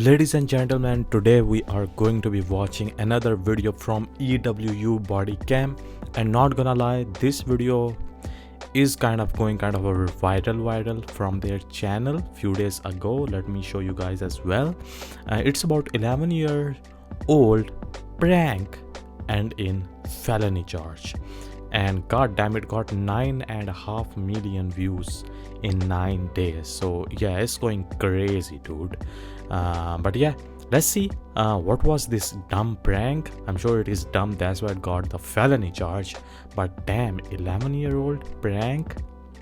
Ladies and gentlemen, today we are going to be watching another video from EWU bodycam, and not gonna lie, this video is going a viral from their channel few days ago. Let me show you guys as well. It's about 11-year-old prank and in felony charge, and god damn, it got 9.5 million views in 9 days. So yeah, it's going crazy, dude. But yeah, let's see what was this dumb prank. I'm sure it is dumb, that's why it got the felony charge. But damn, 11-year-old prank,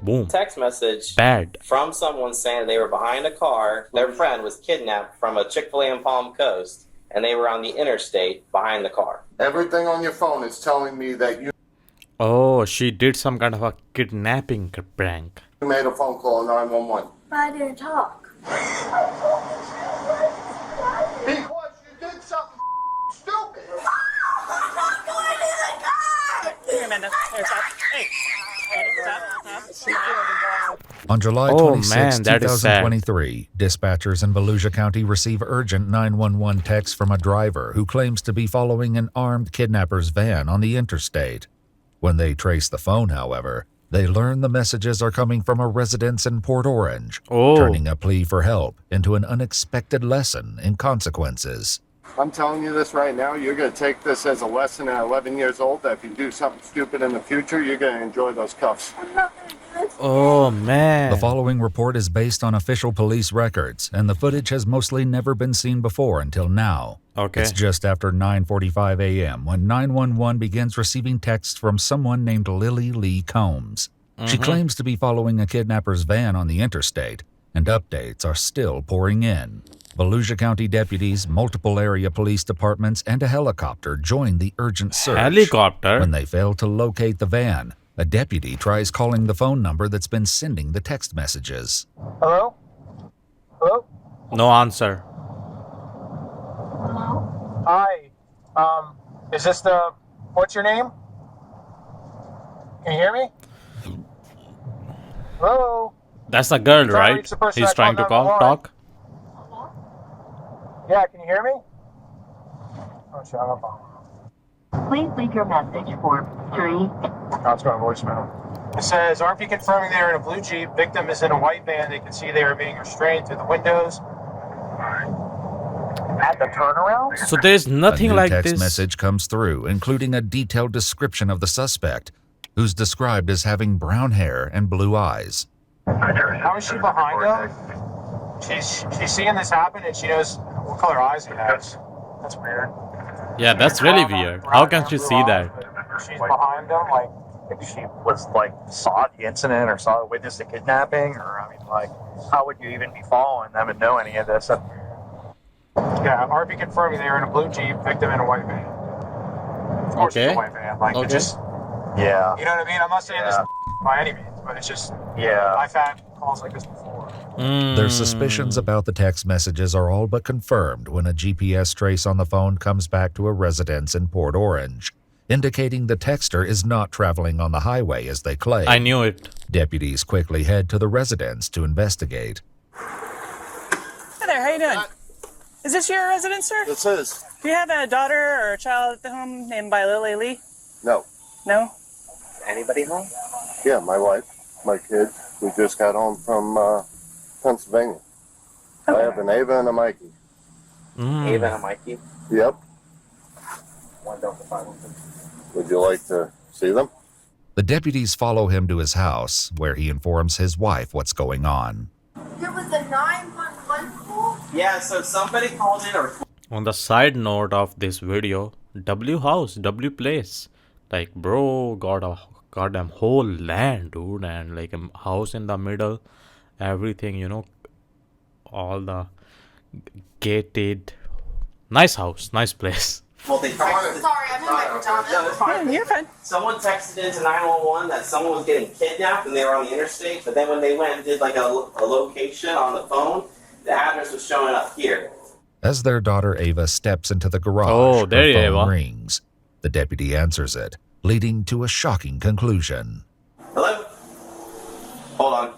boom, text message bad from someone saying they were behind a car. Their friend was kidnapped from a Chick-fil-A in Palm Coast, and they were on the interstate behind the car. Everything on your phone is telling me that you she did some kind of a kidnapping prank. made a phone call 911. But I didn't talk. Because you did something stupid. I'm not going to the car! Here, Amanda. Here, stop. Hey. On July Oh, 26, man, that is sad. 2023, dispatchers in Volusia County receive urgent 911 text from a driver who claims to be following an armed kidnapper's van on the interstate. When they trace the phone, however, they learn the messages are coming from a residence in Port Orange, turning a plea for help into an unexpected lesson in consequences. I'm telling you this right now, you're going to take this as a lesson at 11 years old, that if you do something stupid in the future, you're going to enjoy those cuffs. I'm not going to do this. Oh man, The following report is based on official police records, and the footage has mostly never been seen before until now. okay. It's just after 9:45 a.m. when 911 begins receiving texts from someone named Lily Lee Combs. She claims to be following a kidnapper's van on the interstate, and updates are still pouring in. Volusia County deputies, multiple area police departments, and a helicopter join the urgent search. Helicopter? When they fail to locate the van, a deputy tries calling the phone number that's been sending the text messages. Hello? Hello? No answer. Hello? Hi. Is this the... What's your name? Can you hear me? Hello? That's the girl, Sorry, right? it's the person He's I trying to called call, 911. talk. Yeah, can you hear me? Oh, shit, I'm on. Please leave your message for 3. Oh, it's going to voicemail. It says, RP confirming they are in a blue Jeep. Victim is in a white van. They can see they are being restrained through the windows. At the turnaround? So there's nothing a new like text this. message comes through, including a detailed description of the suspect, who's described as having brown hair and blue eyes. How is she behind him? She's seeing this happen and she knows what color eyes he has. That's weird. Yeah, that's really weird. How can she see that? She's behind him, like Maybe she was saw the incident or saw witnessed the kidnapping, or I mean, how would you even be following them and know any of this? yeah, RP confirming they were in a blue Jeep, victim in a white van. Of course Okay. it's a white van. It's just, Yeah, you know what I mean? I'm not saying this by any means, but it's just, yeah. I've had calls like this before. Their suspicions about the text messages are all but confirmed when a GPS trace on the phone comes back to a residence in Port Orange, indicating the texter is not traveling on the highway as they claim. I knew it. Deputies quickly head to the residence to investigate. Hi there, how you doing? Is this your residence, sir? This is. Do you have a daughter or a child at the home named by Lily Lee? No. No? Anybody home? Yeah, my wife, my kids. We just got home from Pennsylvania. I have an Ava and a Mikey. Ava and Mikey? Yep. One Delta 5. Would you like to see them? The deputies follow him to his house, where he informs his wife what's going on. There was a 911 call? Yeah, so somebody called in or... On the side note of this video, W house, W place. Like, bro, got a goddamn whole land, dude, and like a house in the middle, everything, you know, all the gated. Nice house, nice place. Well, they texted... Sorry, I'm in my pajamas. No, it's fine. You're fine. Someone texted into 911 that someone was getting kidnapped and they were on the interstate, but then when they went and did a location on the phone, the address was showing up here. As their daughter Ava steps into the garage, there her you phone Ava. rings. The deputy answers it, leading to a shocking conclusion. Hello? Hold on.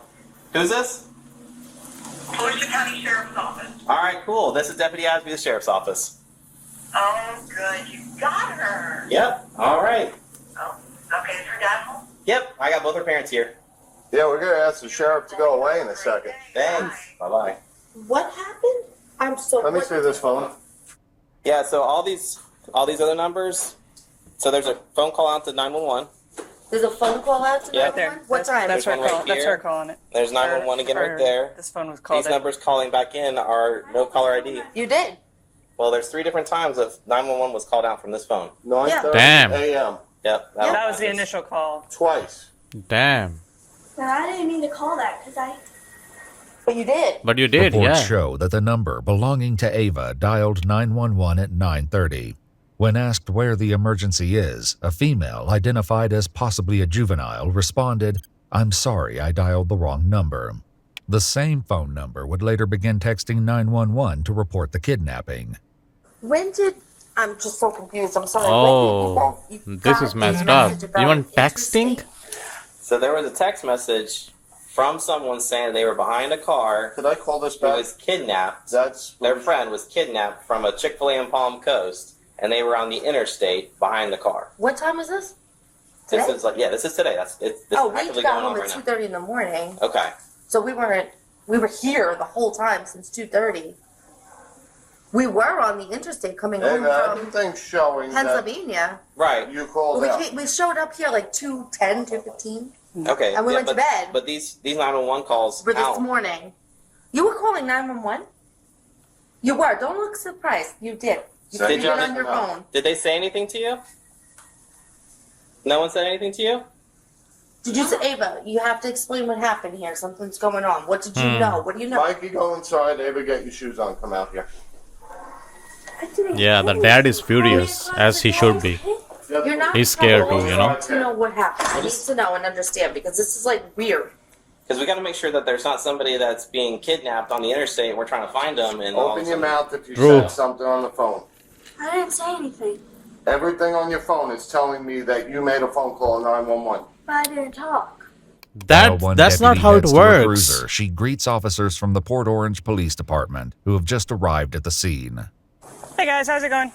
Who's this? Volusia County Sheriff's Office. All right, cool. This is Deputy Asby, the Sheriff's Office. Oh, good. You got her. Yep. All right. Oh, okay. Is her dad home? Yep. I got both her parents here. Yeah, we're gonna ask the sheriff to go away in a second. Thanks. Bye-bye. What happened? I'm so. Let me see this phone. Yeah. So all these other numbers. So there's a phone call out to 911. There's a phone call out to Yeah. Right there. What time? That's There's her one call. right That's here. her calling it. There's 911 again right there. This phone was called. These numbers calling back in are no caller ID. You did. Well, there's 3 different times of 911 was called out from this phone. 9:30 Damn. a.m. Yep. That was the initial call. Twice. Damn. I didn't mean to call that because I. But you did. But you did, Reports yeah. show that the number belonging to Ava dialed 911 at 9:30. When asked where the emergency is, a female identified as possibly a juvenile responded, "I'm sorry, I dialed the wrong number." The same phone number would later begin texting 911 to report the kidnapping. When did? I'm just so confused. I'm sorry. Oh, When did you this got is messed a up. message about Even an texting? interstate? So there was a text message from someone saying they were behind a car Could I call this who back? was kidnapped. That's Their friend was kidnapped from a Chick-fil-A in Palm Coast, and they were on the interstate behind the car. What time is this? This Today? is this is today. This Oh, is we actively got going on home at right 2:30 in the morning, now. Okay. so we were here the whole time since 2:30. We were on the interstate coming home from everything's showing that Pennsylvania. Right. you called But out. we showed up here like 2:10, 2:15 Okay. And we went to but, bed. But these 911 calls for this count. morning. You were calling 911? You were. Don't look surprised. You did. You Did did you? it on your No. phone. Did they say anything to you? No one said anything to you? Did you say, Ava, you have to explain what happened here. Something's going on. What did you know? What do you know? Mikey, go inside. Ava, get your shoes on. Come out here. I didn't Yeah, the hit dad you. is furious, as he should be. You're not He's scared too, you know? I need to know what happened. I need to know and understand because this is like weird. Because we got to make sure that there's not somebody that's being kidnapped on the interstate and we're trying to find them. And all of Open a your sudden- mouth if you True. said something on the phone. I didn't say anything. Everything on your phone is telling me that you made a phone call 911. But I didn't talk. While one That's not deputy how it heads to a works. cruiser, she greets officers from the Port Orange Police Department who have just arrived at the scene. Hey guys, how's it going?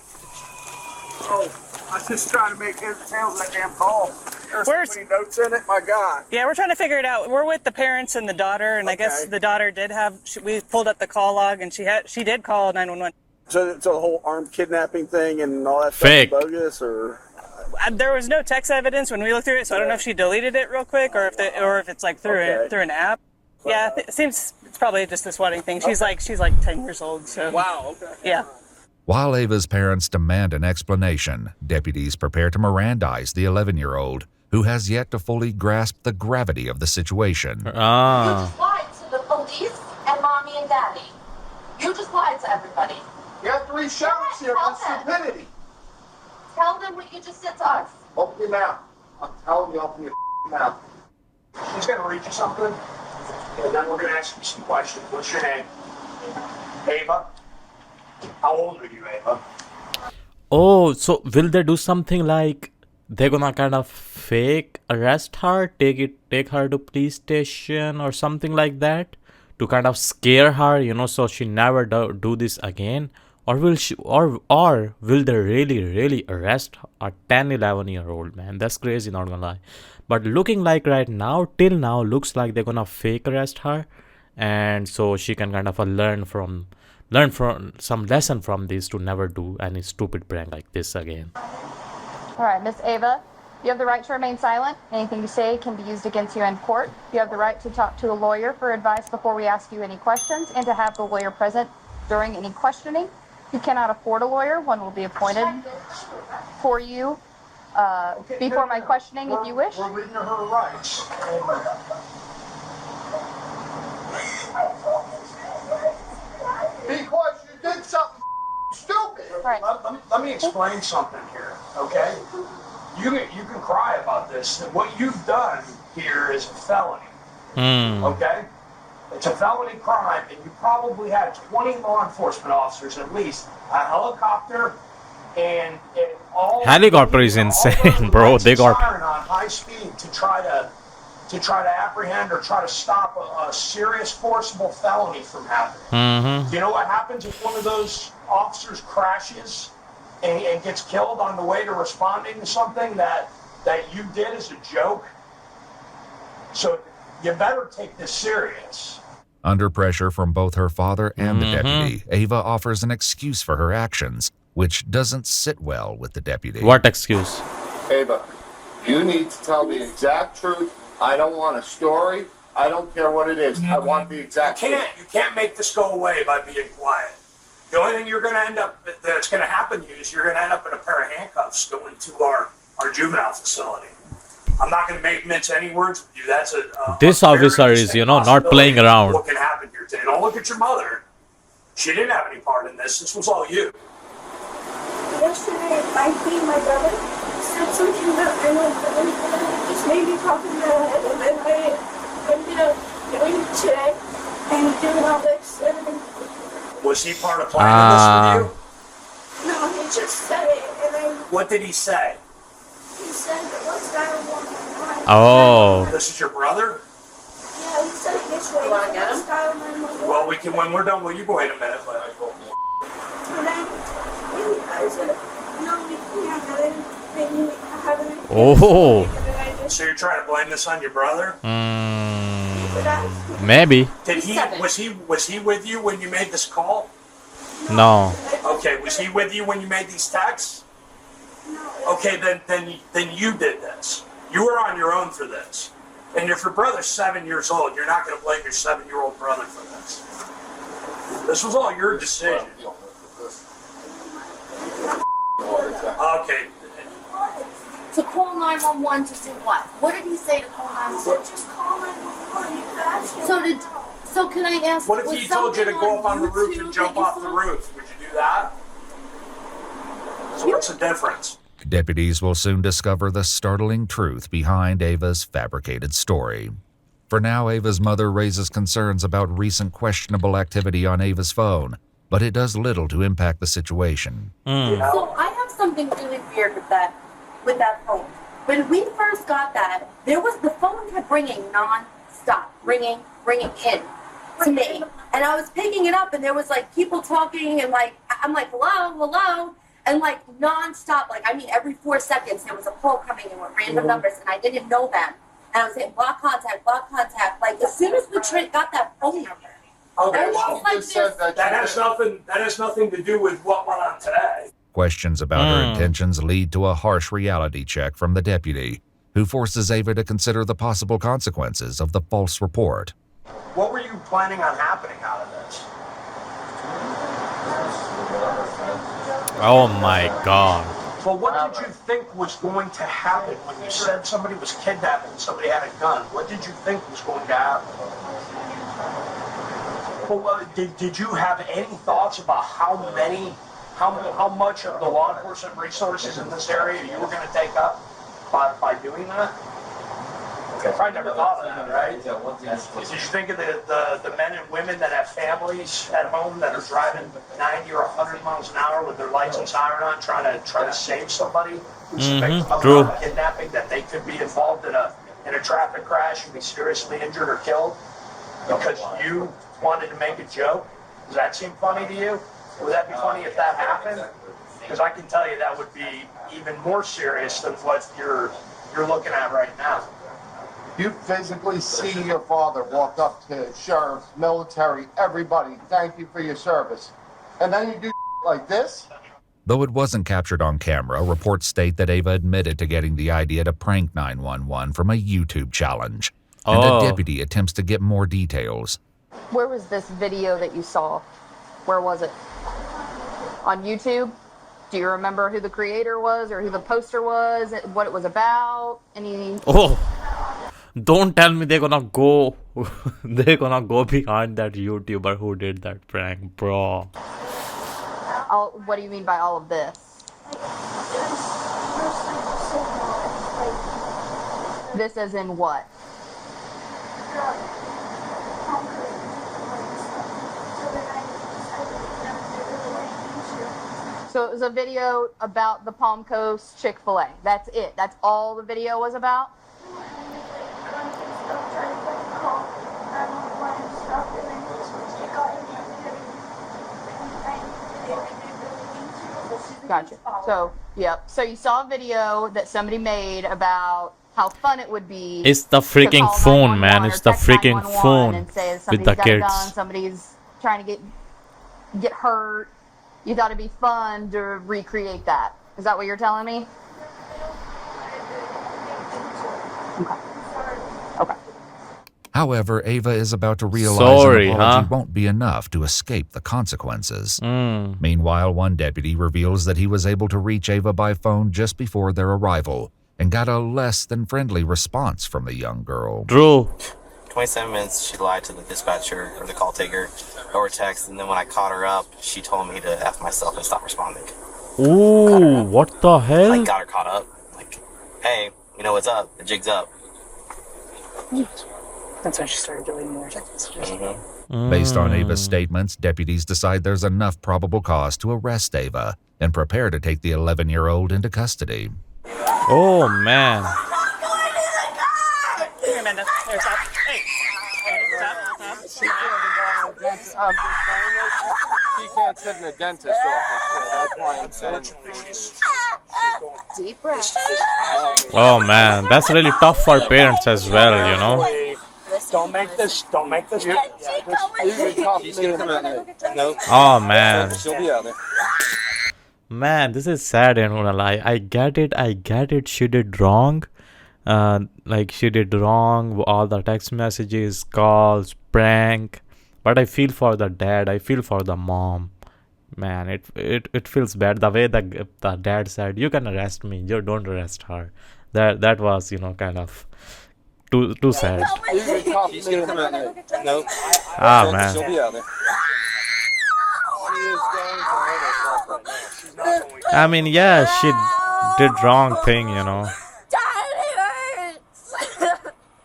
Oh, I was just trying to make heads or tails of that damn call. There's Where's- so many notes in it, my God. Yeah, we're trying to figure it out. We're with the parents and the daughter, and I guess Okay. the daughter did have. We pulled up the call log, and she did call 911. So the whole armed kidnapping thing and all that Fake. stuff is bogus, or There was no text evidence when we looked through it, so I don't know if she deleted it real quick or if it's like through Okay. through an app. Yeah, it seems it's probably just the swatting thing. She's like 10 years old, so wow, okay. yeah. While Ava's parents demand an explanation, deputies prepare to Mirandize the 11-year-old, who has yet to fully grasp the gravity of the situation. Ah. lied to the police and mommy and daddy. You just lied to everybody. You have 3 sheriffs here on stupidity. Tell them what you just said to us. Open your mouth. I'm telling you, open your mouth. He's going to read you something, and then we're going to ask you some questions. What's your name? Ava? How old are you, Ava? Oh, so will they do something like they're gonna kind of fake arrest her, take her to police station or something like that to kind of scare her, you know, so she never do this again? Or will she, or will they really arrest a 10-11-year-old, man? That's crazy, not gonna lie. But looking like right now, till now, looks like they're gonna fake arrest her, and so she can kind of learn from some lesson from this to never do any stupid prank like this again. All right, Miss Ava, you have the right to remain silent. Anything you say can be used against you in court. You have the right to talk to a lawyer for advice before we ask you any questions and to have the lawyer present during any questioning. If you cannot afford a lawyer, one will be appointed for you before my questioning if you wish. We're reading her rights. Because you did something stupid. Right. Let me explain something here, okay? You can cry about this. What you've done here is a felony, okay? It's a felony crime, and you probably had 20 law enforcement officers at least, a helicopter, and all... Helicopter is insane, bro. They got siren on high speed to try to to try to apprehend or try to stop a serious forcible felony from happening. Do you know what happens if one of those officers crashes and gets killed on the way to responding to something that you did as a joke? So you better take this serious. Under pressure from both her father and the deputy, Ava offers an excuse for her actions, which doesn't sit well with the deputy. What excuse? Ava, you need to tell the exact truth. I don't want a story. I don't care what it is. I want the exact truth. You can't make this go away by being quiet. The only thing that's going to happen to you is you're going to end up in a pair of handcuffs going to our juvenile facility. I'm not going to mince any words with you. That's this officer is, not playing around. What can happen here today? Don't look at your mother. She didn't have any part in this. This was all you. Yesterday, my brother said something that I know just made me pop in the head, and then I ended up doing it today and doing all this. Was he part of planning this with you? No, he just said it, and I. What did he say? He said, "What's that one?" Oh. This is your brother? Yeah, he said it this way. Well, we can. When we're done, will you go wait a minute? And then I said, "No, we can't." Oh. So you're trying to blame this on your brother? Maybe. Was he with you when you made this call? No. Okay, was he with you when you made these texts? Okay, then you did this. You were on your own for this. And if your brother's 7 years old, you're not going to blame your 7-year-old brother for this. This was all your decision. Okay. To call 911 to do what? What did he say to call 911? Just call 911. So can I ask? What if he told you to go up on the roof and jump off the roof? Would you do that? So what's the difference? Deputies will soon discover the startling truth behind Ava's fabricated story. For now, Ava's mother raises concerns about recent questionable activity on Ava's phone, but it does little to impact the situation. So I have something really weird with that phone. When we first got that, the phone kept ringing non-stop, ringing in to me. And I was picking it up, and there was like people talking, and I'm like, hello, and like non-stop, every 4 seconds there was a call coming in with random numbers, and I didn't know them. And I was saying block contact. Like as soon as we got that phone number. Okay, that has nothing to do with what went on today. Questions about her intentions lead to a harsh reality check from the deputy, who forces Ava to consider the possible consequences of the false report. What were you planning on happening out of this? Oh my God. Well, what did you think was going to happen when you said somebody was kidnapped and somebody had a gun? What did you think was going to happen? Well, did you have any thoughts about how much of the law enforcement resources in this area you were going to take up by doing that? I probably never thought of that, right? Did you think of the men and women that have families at home that are driving 90 or 100 miles an hour with their lights and siren on, trying to save somebody who's a victim of kidnapping, that they could be involved in a traffic crash and be seriously injured or killed because you wanted to make a joke? Does that seem funny to you? Would that be funny if that happened? Because I can tell you that would be even more serious than what you're looking at right now. You physically see your father walk up to sheriffs, military, everybody, thank you for your service. And then you do like this? Though it wasn't captured on camera, reports state that Ava admitted to getting the idea to prank 911 from a YouTube challenge. And the deputy attempts to get more details. Where was this video that you saw? Where was it? On YouTube? Do you remember who the creator was or who the poster was? What it was about? Any... Don't tell me they're gonna go behind that YouTuber who did that prank, bro. What do you mean by all of this? This as in what? So it was a video about the Palm Coast Chick-fil-A. That's it. That's all the video was about? trying to call 911 and stuff, and then it got interrupted. Gotcha. So, yep. So you saw a video that somebody made about how fun it would be. It's the freaking phone, man. It's the freaking phone and say with the somebody's got a gun, kids. somebody's trying to get hurt. You thought it'd be fun to recreate that. Is that what you're telling me? Okay. Okay. However, Ava is about to realize Sorry, an apology huh? won't be enough to escape the consequences. Mm. Meanwhile, one deputy reveals that he was able to reach Ava by phone just before their arrival and got a less than friendly response from the young girl. True. 27 minutes, she lied to the dispatcher or the call taker over text, and then when I caught her up, she told me to F myself and stop responding. Ooh, what the hell? I got her caught up. Like, hey, you know what's up? The jig's up. That's when she started deleting more text messages. Based on Ava's statements, deputies decide there's enough probable cause to arrest Ava and prepare to take the 11-year-old into custody. Oh, man. Here, Amanda. Here, stop. Hey. Stop. She can't sit in a dentist's office, so that's why I'm saying. Deep breath. Oh, man. That's really tough for parents as well, you know? Don't make this. You can talk to me. No. Oh, man. She'll be out there. Man, this is sad, I'm gonna lie. I get it. She did wrong. Like, she did wrong. All the text messages, calls, prank. But I feel for the dad. I feel for the mom. Man, it feels bad. The way the dad said, you can arrest me. You don't arrest her. That was, you know, kind of too sad. She's gonna come out there. No. Ah, man. She'll be out there. She is going to hurt herself right now. She's not going to. I mean, yeah, she did wrong thing, you know.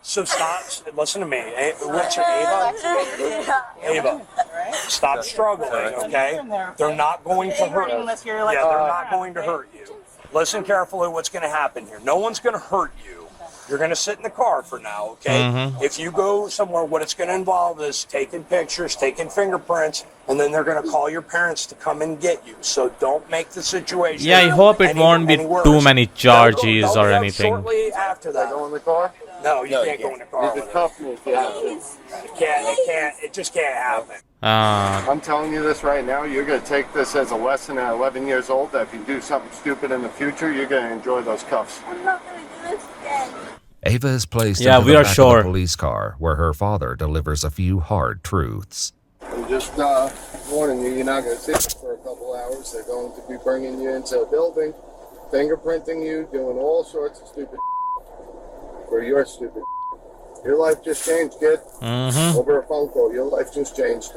So stop. Listen to me. What's your Ava? Ava, stop struggling, okay? They're not going to hurt you. Yeah, they're not going to hurt you. Listen carefully what's going to happen here. No one's going to hurt you. You're going to sit in the car for now, okay? If you go somewhere, what it's going to involve is taking pictures, taking fingerprints, and then they're going to call your parents to come and get you. So don't make the situation. Yeah, I hope it won't be too many charges or anything. Shortly after that. Go in the car? No, you can't go in the car. You can cuff me if you have to. It just can't happen. I'm telling you this right now, you're going to take this as a lesson at 11 years old, that if you do something stupid in the future, you're going to enjoy those cuffs. I'm not going to do this again. Ava is placed Yeah, into we the are back sure. of the police car, where her father delivers a few hard truths. I'm just warning you, you're not going to sit for a couple hours. They're going to be bringing you into a building, fingerprinting you, doing all sorts of stupid for your stupid. Your life just changed, kid. Over a phone call, your life just changed.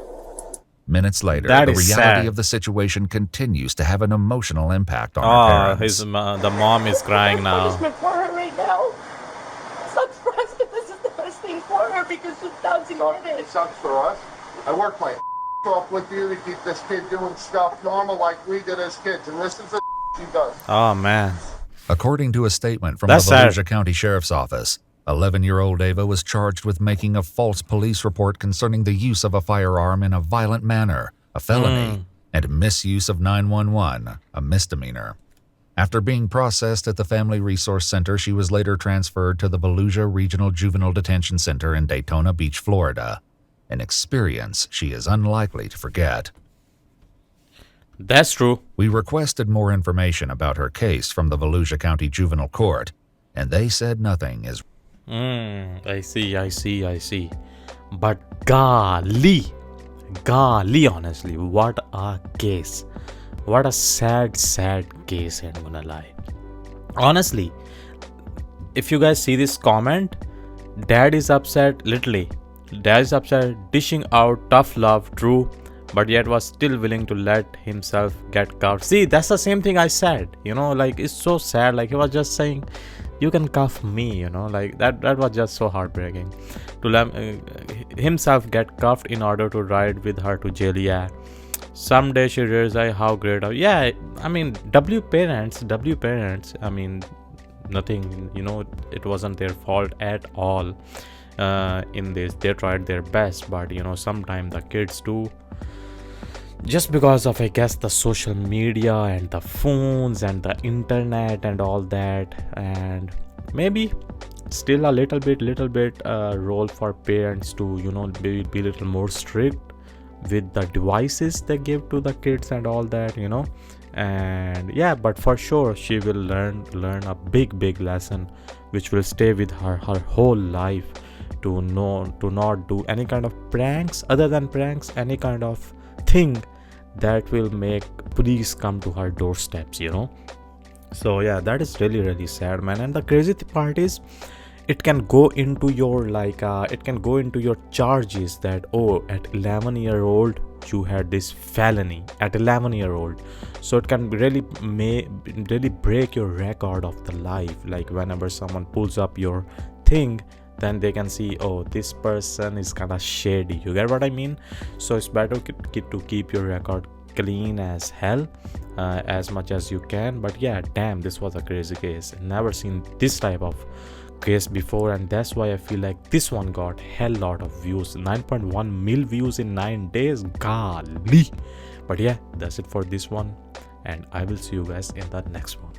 Minutes later, That the is reality sad. of the situation continues to have an emotional impact on her Oh, parents. the mom is crying now. Punishment for her right now. Sucks for us, but this is the best thing for her because she's bouncing with It it. sucks for us. I work my off with you to keep this kid doing stuff normal like we did as kids, and this is the she does. Oh, man. According to a statement from That's the sad. Volusia County Sheriff's Office, 11-year-old Ava was charged with making a false police report concerning the use of a firearm in a violent manner, a felony, and misuse of 911, a misdemeanor. After being processed at the Family Resource Center, she was later transferred to the Volusia Regional Juvenile Detention Center in Daytona Beach, Florida, an experience she is unlikely to forget. That's true. We requested more information about her case from the Volusia County Juvenile Court, and they said nothing is. I see. But golly, honestly, what a case. What a sad case, I'm gonna lie. Honestly, if you guys see this comment, dad is upset, literally. Dad is upset, dishing out tough love, true, but yet was still willing to let himself get cuffed. See, that's the same thing I said, you know, like, it's so sad. Like, he was just saying, you can cuff me, you know, like that was just so heartbreaking to let himself get cuffed in order to ride with her to jail. Yeah, someday she realized how great. Yeah, I mean, W parents, I mean, nothing, you know, it wasn't their fault at all. in this. They tried their best, but you know, sometimes the kids do, just because of, I guess, the social media and the phones and the internet and all that. And maybe still a little bit role for parents to, you know, be a little more strict with the devices they give to the kids and all that, you know. And yeah, but for sure she will learn a big lesson which will stay with her whole life, to not do any kind of pranks, other than pranks, any kind of thing that will make police come to her doorsteps, you know. So yeah, that is really sad, man. And the crazy part is, it can go into your it can go into your charges that, oh, at 11-year-old you had this felony at 11-year-old. So it can really break your record of the life. Like whenever someone pulls up your thing, then they can see, oh, this person is kind of shady. You get what I mean? So it's better to keep your record clean as hell, as much as you can. But yeah, damn, this was a crazy case. Never seen this type of case before, and that's why I feel like this one got hell lot of views. 9.1 mil views in 9 days. Golly. But yeah, that's it for this one, and I will see you guys in the next one.